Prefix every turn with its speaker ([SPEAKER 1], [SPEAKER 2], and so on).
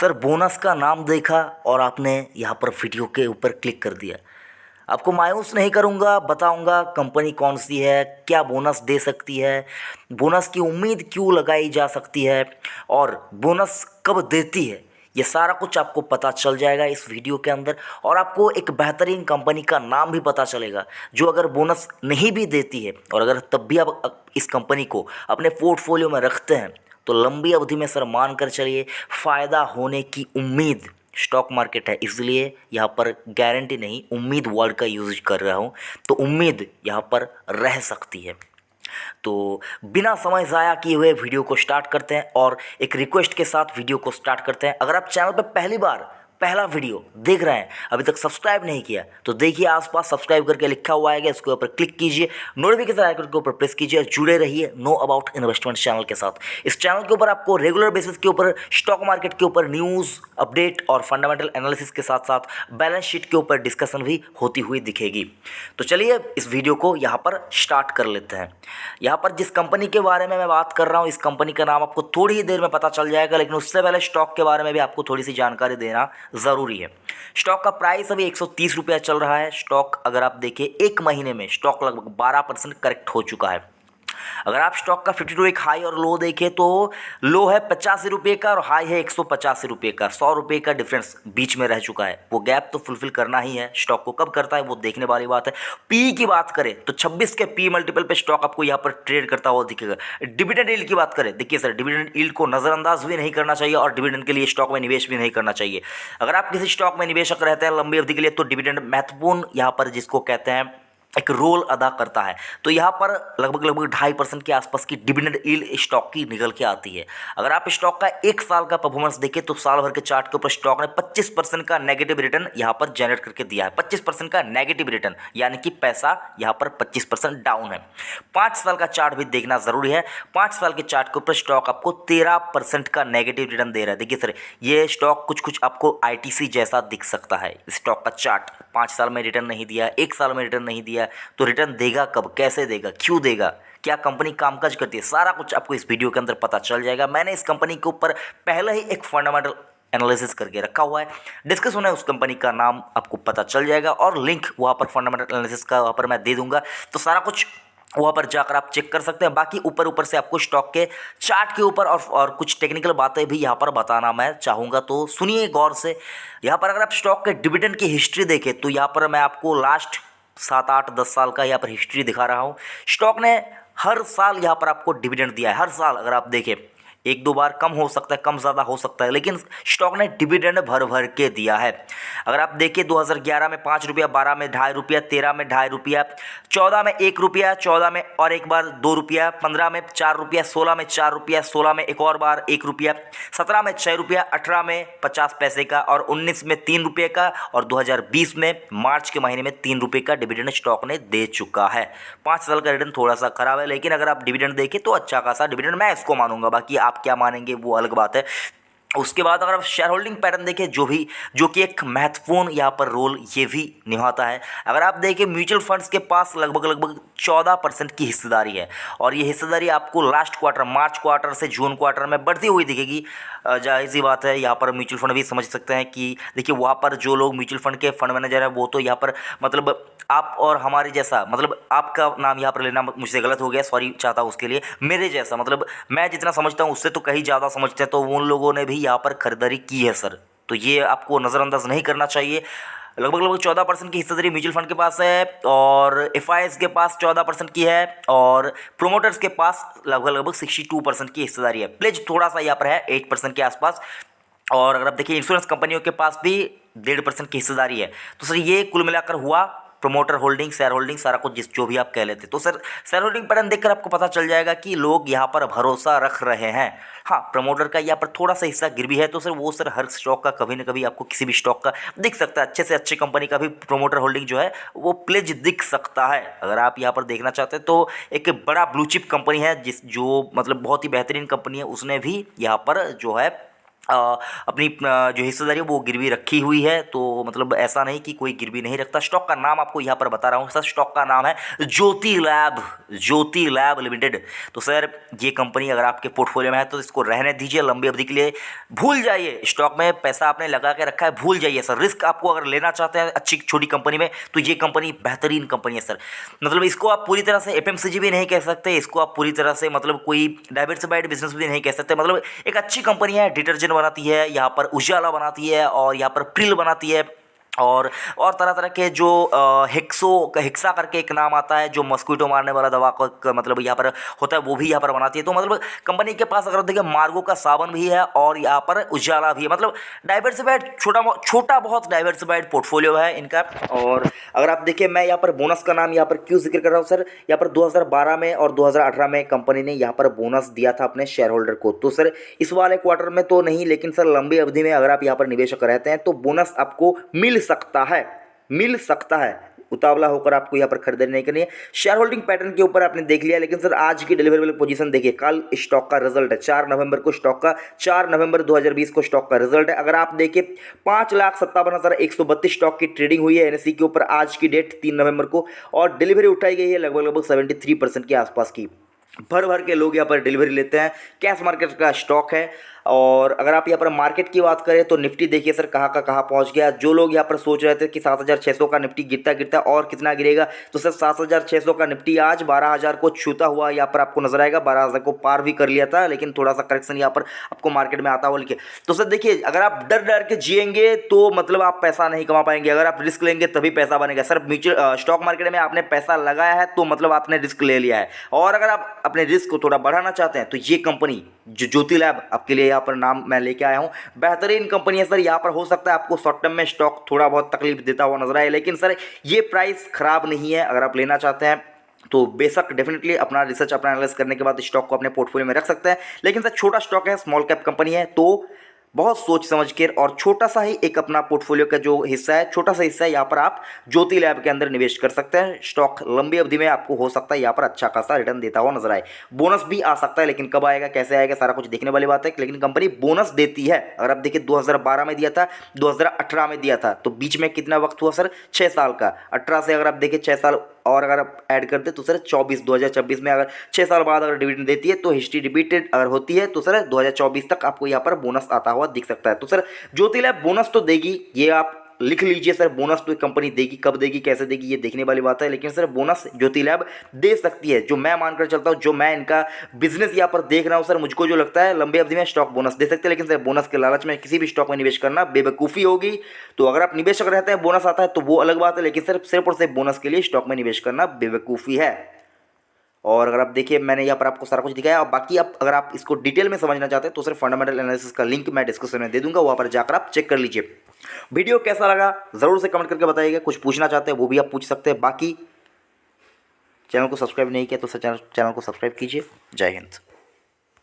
[SPEAKER 1] Sir bonus का नाम देखा और आपने यहाँ पर वीडियो के ऊपर क्लिक कर दिया। आपको मायूस नहीं करूँगा, बताऊँगा कंपनी कौन सी है, क्या बोनस दे सकती है, बोनस की उम्मीद क्यों लगाई जा सकती है और बोनस कब देती है। ये सारा कुछ आपको पता चल जाएगा इस वीडियो के अंदर और आपको एक बेहतरीन कंपनी का नाम भी पता चलेगा जो अगर बोनस नहीं भी देती है और अगर तब भी आप इस कंपनी को अपने पोर्टफोलियो में रखते हैं तो लंबी अवधि में सर मान कर चलिए फ़ायदा होने की उम्मीद। स्टॉक मार्केट है इसलिए यहाँ पर गारंटी नहीं, उम्मीद वर्ड का यूज कर रहा हूँ, तो उम्मीद यहाँ पर रह सकती है। तो बिना समय ज़ाया किए हुए वीडियो को स्टार्ट करते हैं और एक रिक्वेस्ट के साथ वीडियो को स्टार्ट करते हैं। अगर आप चैनल पर पहली बार पहला वीडियो देख रहे हैं, अभी तक सब्सक्राइब नहीं किया तो देखिए आसपास सब्सक्राइब करके लिखा हुआ है, इसके ऊपर क्लिक कीजिए, नोटिफिकेशन आइकन के ऊपर प्रेस कीजिए, जुड़े रहिए नो अबाउट इन्वेस्टमेंट चैनल के साथ। इस चैनल के ऊपर आपको रेगुलर बेसिस के ऊपर स्टॉक मार्केट के ऊपर न्यूज़ अपडेट और फंडामेंटल एनालिसिस के साथ साथ बैलेंस शीट के ऊपर डिस्कशन भी होती हुई दिखेगी। तो चलिए इस वीडियो को यहाँ पर स्टार्ट कर लेते हैं। यहाँ पर जिस कंपनी के बारे में मैं बात कर रहा हूँ, इस कंपनी का नाम आपको थोड़ी ही देर में पता चल जाएगा, लेकिन उससे पहले स्टॉक के बारे में भी आपको थोड़ी सी जानकारी देना ज़रूरी है। स्टॉक का प्राइस अभी 130 रुपया चल रहा है। स्टॉक अगर आप देखें एक महीने में स्टॉक लगभग 12% करेक्ट हो चुका है। अगर आप स्टॉक का 52 वीक हाई और लो देखें तो लो है 85 रुपये का और हाई है 185 रुपये का। 100 रुपये का डिफरेंस बीच में रह चुका है। वो गैप तो फुलफिल करना ही है। स्टॉक को कब करता है वो देखने वाली बात है। पी की बात करें तो 26 के पी मल्टीपल पे स्टॉक आपको यहाँ पर ट्रेड करता हुआ दिखेगा। डिविडेंड यील्ड की बात करें, देखिए सर डिविडेंड यील्ड को नज़रअंदाज भी नहीं करना चाहिए और डिविडेंड के लिए स्टॉक में निवेश भी नहीं करना चाहिए। अगर आप किसी स्टॉक में निवेशक रहते हैं लंबी अवधि के लिए तो डिविडेंड महत्वपूर्ण यहाँ पर जिसको कहते हैं एक रोल अदा करता है। तो यहाँ पर लगभग 2.5% के आसपास की डिविडेंड यील्ड स्टॉक की निकल के आती है। अगर आप स्टॉक का एक साल का परफॉर्मेंस देखें तो साल भर के चार्ट के ऊपर स्टॉक ने 25% का नेगेटिव रिटर्न यहाँ पर जनरेट करके दिया है। 25% का नेगेटिव रिटर्न यानी कि पैसा यहाँ पर 25% डाउन है। 5 साल का चार्ट भी देखना जरूरी है। 5 साल के चार्ट के ऊपर स्टॉक आपको 13% का नेगेटिव रिटर्न दे रहा है। देखिए सर ये स्टॉक कुछ आपको आईटीसी जैसा दिख सकता है। स्टॉक का चार्ट 5 साल में रिटर्न नहीं दिया, 1 साल में रिटर्न नहीं दिया, तो रिटर्न देगा कब, कैसे देगा, क्यों देगा, क्या कंपनी कामकाज करती है, सारा कुछ आपको इस वीडियो के अंदर पता चल जाएगा। मैंने इस कंपनी के ऊपर पहले ही एक फंडामेंटल एनालिसिस करके रखा हुआ है, डिस्कस होना है, उस कंपनी का नाम आपको पता चल जाएगा और लिंक वहाँ पर फंडामेंटल एनालिसिस का वहाँ पर मैं दे दूंगा। तो सारा कुछ वहाँ पर जाकर आप चेक कर सकते हैं। बाकी ऊपर से आपको स्टॉक के चार्ट के ऊपर और कुछ टेक्निकल बातें भी यहाँ पर बताना मैं चाहूँगा, तो सुनिए गौर से। यहाँ पर अगर आप स्टॉक के डिविडेंड की हिस्ट्री देखें तो यहाँ पर मैं आपको लास्ट 7, 8, 10 साल का यहाँ पर हिस्ट्री दिखा रहा हूँ। स्टॉक ने हर साल यहाँ पर आपको डिविडेंड दिया है। हर साल अगर आप देखें 1-2 बार कम हो सकता है, कम ज़्यादा हो सकता है, लेकिन स्टॉक ने डिविडेंड भर के दिया है। अगर आप देखिए 2011 में 5 रुपया, 12 में 2.5 रुपया, 13 में 2.5 रुपया, 14 में 1 रुपया, 14 में और एक बार 2 रुपया, 15 में 4 रुपया, 16 में 4 रुपया, 16 में एक और बार 1 रुपया, 17 में 6 रुपया, 18 में 50 पैसे का और 19 में 3 रुपये का और 2020 में मार्च के महीने में 3 रुपये का डिविडेंड स्टॉक ने दे चुका है। 5 साल का रिटर्न थोड़ा सा खराब है, लेकिन अगर आप डिविडेंड देखें तो अच्छा खासा डिविडेंड मैं इसको मानूंगा। बाकी आप क्या मानेंगे वो अलग बात है। उसके बाद अगर आप शेयर होल्डिंग पैटर्न देखें जो कि एक महत्वपूर्ण यहाँ पर रोल ये भी निभाता है। अगर आप देखें म्यूचुअल फंड्स के पास लगभग 14% की हिस्सेदारी है और ये हिस्सेदारी आपको लास्ट क्वार्टर मार्च क्वार्टर से जून क्वार्टर में बढ़ती हुई दिखेगी। जाहिर सी बात है यहाँ पर म्यूचुअल फंड भी समझ सकते हैं कि देखिए वहाँ पर जो लोग म्यूचुअल फंड के फंड मैनेजर हैं वो तो यहाँ पर मतलब आप और हमारे जैसा, मतलब आपका नाम यहाँ पर लेना मुझसे गलत हो गया, सॉरी चाहता हूँ उसके लिए, मेरे जैसा मतलब मैं जितना समझता हूँ उससे तो कहीं ज़्यादा समझते हैं, तो उन लोगों ने भी यहाँ पर खरीदारी की है सर। तो ये आपको नज़रअंदाज नहीं करना चाहिए। लगभग 14% की हिस्सेदारी म्यूचुअल फंड के पास है और एफआईएस के पास 14% की है और प्रोमोटर्स के पास लगभग 62% की हिस्सेदारी है। प्लेज थोड़ा सा यहाँ पर है 8% के आसपास। और अगर आप देखिए इंश्योरेंस कंपनियों के पास भी 1.5% की हिस्सेदारी है। तो सर ये कुल मिलाकर हुआ प्रोमोटर होल्डिंग, शेयर होल्डिंग, सारा कुछ जो भी आप कह लेते। तो सर शेयर होल्डिंग पैटर्न देखकर आपको पता चल जाएगा कि लोग यहाँ पर भरोसा रख रहे हैं। हाँ प्रमोटर का यहाँ पर थोड़ा सा हिस्सा गिर भी है, तो सर वो सर हर स्टॉक का कभी ना कभी आपको किसी भी स्टॉक का दिख सकता है। अच्छे से अच्छी कंपनी का भी प्रोमोटर होल्डिंग जो है वो प्लेज दिख सकता है। अगर आप यहाँ पर देखना चाहते हैं तो एक बड़ा ब्लू चिप कंपनी है जो मतलब बहुत ही बेहतरीन कंपनी है, उसने भी यहाँ पर जो है अपनी जो हिस्सेदारी है वो गिरवी रखी हुई है। तो मतलब ऐसा नहीं कि कोई गिरवी नहीं रखता। स्टॉक का नाम आपको यहाँ पर बता रहा हूँ सर, स्टॉक का नाम है ज्योति लैब लिमिटेड। तो सर ये कंपनी अगर आपके पोर्टफोलियो में है तो इसको रहने दीजिए लंबी अवधि के लिए, भूल जाइए। स्टॉक में पैसा आपने लगा के रखा है, भूल जाइए सर। रिस्क आपको अगर लेना चाहते हैं अच्छी छोटी कंपनी में तो ये कंपनी बेहतरीन कंपनी है सर। मतलब इसको आप पूरी तरह से एफएमसीजी भी नहीं कह सकते, इसको आप पूरी तरह से मतलब कोई डाइवर्सिफाइड बिजनेस भी नहीं कह सकते। मतलब एक अच्छी कंपनी है, डिटर्जेंट बनाती है, यहाँ पर उजाला बनाती है और यहाँ पर प्रिल बनाती है और तरह तरह के जो हेक्सा करके एक नाम आता है जो मस्क्विटो मारने वाला दवा का मतलब यहाँ पर होता है, वो भी यहाँ पर बनाती है। तो मतलब कंपनी के पास अगर देखिए मार्गो का साबुन भी है और यहाँ पर उजाला भी है। मतलब डाइवर्सिफाइड छोटा बहुत डाइवर्सिफाइड पोर्टफोलियो है इनका। और अगर आप देखिए मैं यहाँ पर बोनस का नाम यहाँ पर क्यों जिक्र कर रहा हूँ सर, यहाँ पर 2012 में और 2018 में कंपनी ने यहाँ पर बोनस दिया था अपने शेयर होल्डर को। तो सर इस वाले क्वार्टर में तो नहीं, लेकिन सर लंबी अवधि में अगर आप यहाँ पर निवेशक रहते हैं तो बोनस आपको मिल सकता है। उतावला होकर आपको यहाँ पर खरीदारी नहीं करनी है। शेयर होल्डिंग पैटर्न के ऊपर आपने देख लिया, लेकिन सर आज की डिलीवरेबल पोजीशन देखिए। कल स्टॉक का रिजल्ट है 4 नवंबर को, चार नवंबर 2020 को स्टॉक का रिजल्ट है। अगर आप देखिए 5,57,132 स्टॉक की ट्रेडिंग हुई है एनएसई के ऊपर आज की डेट 3 नवंबर को, और डिलीवरी उठाई गई है लगभग 73% के आसपास की। भर भर के लोग यहाँ पर डिलीवरी लेते हैं। कैश मार्केट का स्टॉक है। और अगर आप यहाँ पर मार्केट की बात करें तो निफ्टी देखिए सर कहाँ का कहाँ पहुँच गया। जो लोग यहाँ पर सोच रहे थे कि 7,600 का निफ्टी गिरता और कितना गिरेगा, तो सर 7,600 का निफ्टी आज 12,000 को छूता हुआ यहाँ पर आपको नजर आएगा। 12,000 को पार भी कर लिया था, लेकिन थोड़ा सा करेक्शन यहाँ पर आपको मार्केट में आता हुआ लिखे। तो सर देखिए अगर आप डर के जिएंगे तो मतलब आप पैसा नहीं कमा पाएंगे। अगर आप रिस्क लेंगे तभी पैसा बनेगा सर। म्यूचुअल स्टॉक मार्केट में आपने पैसा लगाया है तो मतलब आपने रिस्क ले लिया है। और अगर आप अपने रिस्क को थोड़ा बढ़ाना चाहते हैं तो ये कंपनी जो ज्योति लैब आपके लिए यहाँ पर नाम मैं लेके आया हूँ, बेहतरीन कंपनी है सर। यहाँ पर हो सकता है आपको शॉर्ट टर्म में स्टॉक थोड़ा बहुत तकलीफ देता हुआ नजर आए, लेकिन सर ये प्राइस खराब नहीं है। अगर आप लेना चाहते हैं तो बेशक डेफिनेटली अपना रिसर्च अपना एनालिसिस करने के बाद स्टॉक को अपने पोर्टफोलियो में रख सकते हैं। लेकिन सर छोटा स्टॉक है, स्मॉल कैप कंपनी है, तो बहुत सोच समझ कर और छोटा सा ही एक अपना पोर्टफोलियो का जो हिस्सा है, छोटा सा हिस्सा है, यहाँ पर आप ज्योति लैब के अंदर निवेश कर सकते हैं। स्टॉक लंबी अवधि में आपको हो सकता है यहाँ पर अच्छा खासा रिटर्न देता हुआ नजर आए। बोनस भी आ सकता है, लेकिन कब आएगा कैसे आएगा सारा कुछ देखने वाली बात है। लेकिन कंपनी बोनस देती है। अगर आप देखिए 2012 में दिया था, 2018 में दिया था, तो बीच में कितना वक्त हुआ सर, 6 साल का। 18 से अगर आप देखिए 6 साल और अगर आप ऐड करते तो सर 2024 में अगर 6 साल बाद अगर डिविडेंड देती है तो हिस्ट्री रिपीटेड अगर होती है तो सर 2024 तक आपको यहाँ पर बोनस आता हुआ दिख सकता है। तो सर ज्योति लैब बोनस तो देगी, ये आप लिख लीजिए सर। बोनस तो कंपनी देगी, कब देगी कैसे देगी ये देखने वाली बात है, लेकिन सर बोनस ज्योति लैब दे सकती है। जो मैं मानकर चलता हूँ, जो मैं इनका बिजनेस यहाँ पर देख रहा हूँ सर, मुझको जो लगता है लंबी अवधि में स्टॉक बोनस दे सकते हैं। लेकिन सर बोनस के लालच में किसी भी स्टॉक में निवेश करना बेवकूफ़ी होगी। तो अगर आप निवेशक रहते हैं बोनस आता है तो वो अलग बात है, लेकिन सिर्फ और सिर्फ बोनस के लिए स्टॉक में निवेश करना बेवकूफ़ी है। और अगर आप देखिए मैंने यहाँ पर आपको सारा कुछ दिखाया। और बाकी आप अगर आप इसको डिटेल में समझना चाहते हैं तो सिर्फ फंडामेंटल एनालिसिस का लिंक मैं डिस्क्रिप्शन में दे दूंगा, वहाँ पर जाकर आप चेक कर लीजिए। वीडियो कैसा लगा ज़रूर से कमेंट करके बताइएगा। कुछ पूछना चाहते हैं वो भी आप पूछ सकते हैं। बाकी चैनल को सब्सक्राइब नहीं किया तो चैनल को सब्सक्राइब कीजिए। जय हिंद।